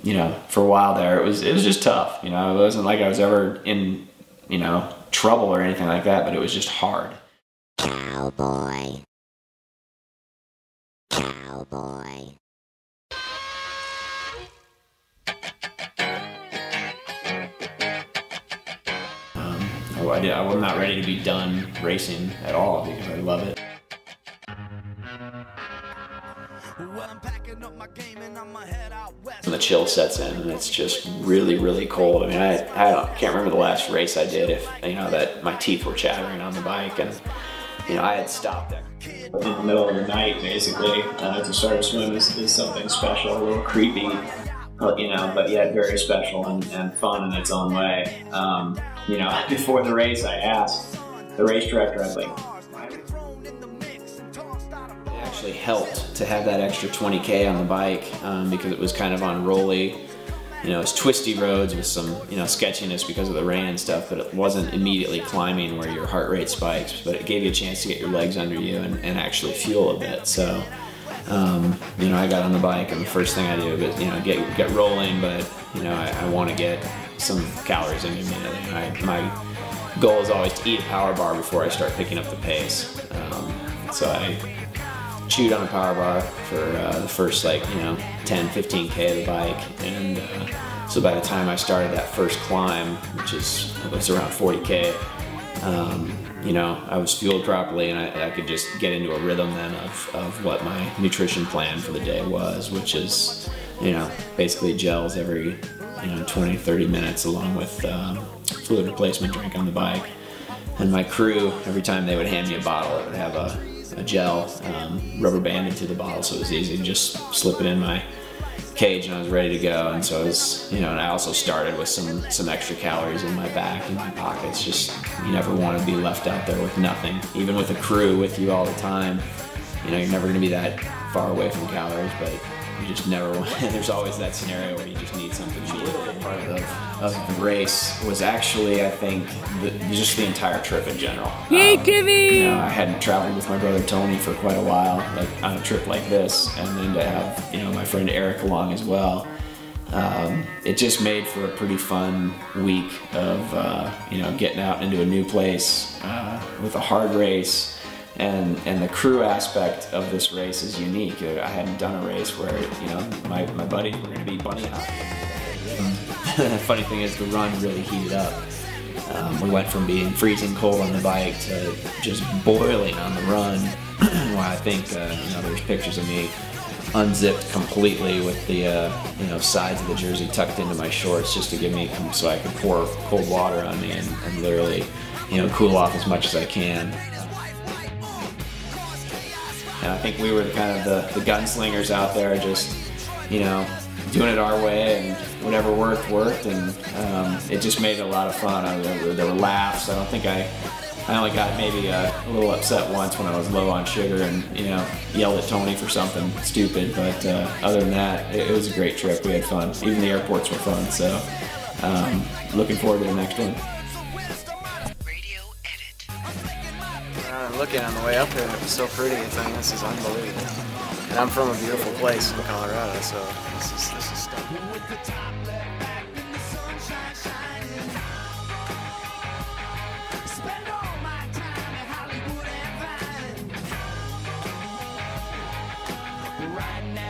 you know, for a while there, it was just tough. You know, it wasn't like I was ever in, you know, trouble or anything like that, but it was just hard. Cowboy. Cowboy. I'm not ready to be done racing at all because I love it. When the chill sets in and it's just really, really cold. I mean, I can't remember the last race I did if, you know, that my teeth were chattering on the bike and, you know, I had stopped there. In the middle of the night, basically, to start a swim is something special, a little creepy, you know, but yet very special and fun in its own way. You know, before the race, I asked the race director, I was like, it actually helped to have that extra 20K on the bike because it was kind of on rolly, you know, it's twisty roads with some, you know, sketchiness because of the rain and stuff, but it wasn't immediately climbing where your heart rate spikes, but it gave you a chance to get your legs under you and actually fuel a bit. So, you know, I got on the bike and the first thing I do is, you know, get rolling, but, you know, I want to get some calories in me immediately. My goal is always to eat a power bar before I start picking up the pace. So I chewed on a power bar for the first, like, you know, 10, 15K of the bike, and so by the time I started that first climb, which was around 40K, you know, I was fueled properly and I could just get into a rhythm then of what my nutrition plan for the day was, which is, you know, basically gels every, you know, 20, 30 minutes along with fluid replacement drink on the bike. And my crew, every time they would hand me a bottle, it would have a gel rubber banded to the bottle, so it was easy to just slip it in my cage and I was ready to go. And so I was, you know, and I also started with some extra calories in my back and my pockets. Just, you never want to be left out there with nothing. Even with a crew with you all the time, you know, you're never going to be that far away from calories, but you just never want, there's always that scenario where you just need something. A little part of the race was actually, I think, just the entire trip in general. Yay, Kivy! You know, I hadn't traveled with my brother Tony for quite a while, like on a trip like this, and then to have, you know, my friend Eric along as well. It just made for a pretty fun week of, you know, getting out into a new place with a hard race. And the crew aspect of this race is unique. I hadn't done a race where, you know, my buddies were going to be bunny hopping. The funny thing is the run really heated up. We went from being freezing cold on the bike to just boiling on the run. Well, I think, you know, there's pictures of me unzipped completely with the, you know, sides of the jersey tucked into my shorts just to give me, so I could pour cold water on me and literally, you know, cool off as much as I can. And I think we were kind of the gunslingers out there, just, you know, doing it our way, and whatever worked, and it just made it a lot of fun. There were laughs. I don't think I only got maybe a little upset once when I was low on sugar and, you know, yelled at Tony for something stupid, but other than that, it was a great trip. We had fun. Even the airports were fun, so looking forward to the next one. Looking on the way up here, it was so pretty. I think this is unbelievable. And I'm from a beautiful place in Colorado, so this is stunning. Right now